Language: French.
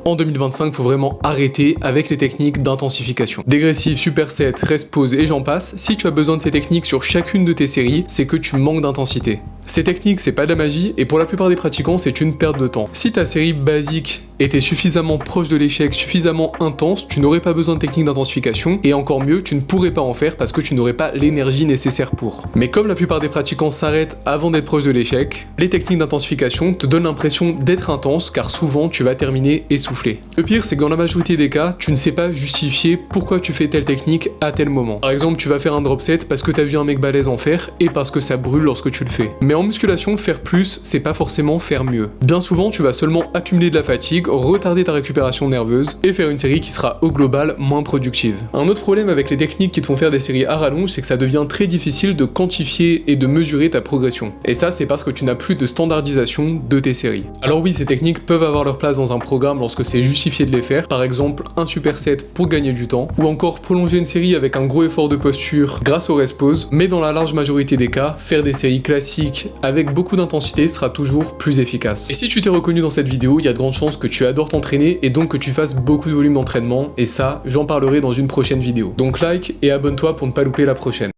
En 2025, faut vraiment arrêter avec les techniques d'intensification. Dégressif, superset, rest pause et j'en passe, si tu as besoin de ces techniques sur chacune de tes séries, c'est que tu manques d'intensité. Ces techniques, c'est pas de la magie, et pour la plupart des pratiquants, c'est une perte de temps. Si ta série basique était suffisamment proche de l'échec, suffisamment intense, tu n'aurais pas besoin de techniques d'intensification, et encore mieux, tu ne pourrais pas en faire parce que tu n'aurais pas l'énergie nécessaire pour. Mais comme la plupart des pratiquants s'arrêtent avant d'être proche de l'échec, les techniques d'intensification te donnent l'impression d'être intense, car souvent tu vas terminer essoufflé. Le pire, c'est que dans la majorité des cas, tu ne sais pas justifier pourquoi tu fais telle technique à tel moment. Par exemple, tu vas faire un drop set parce que tu as vu un mec balèze en faire, et parce que ça brûle lorsque tu le fais. Mais en musculation, faire plus, c'est pas forcément faire mieux. Bien souvent, tu vas seulement accumuler de la fatigue, retarder ta récupération nerveuse, et faire une série qui sera au global moins productive. Un autre problème avec les techniques qui te font faire des séries à rallonge, c'est que ça devient très difficile de quantifier et de mesurer ta progression. Et ça, c'est parce que tu n'as plus de standardisation de tes séries. Alors oui, ces techniques peuvent avoir leur place dans un programme lorsque c'est justifié de les faire, par exemple un superset pour gagner du temps, ou encore prolonger une série avec un gros effort de posture grâce au rest pause, mais dans la large majorité des cas, faire des séries classiques avec beaucoup d'intensité sera toujours plus efficace. Et si tu t'es reconnu dans cette vidéo, il y a de grandes chances que tu adores t'entraîner et donc que tu fasses beaucoup de volume d'entraînement, et ça, j'en parlerai dans une prochaine vidéo. Donc like et abonne-toi pour ne pas louper la prochaine.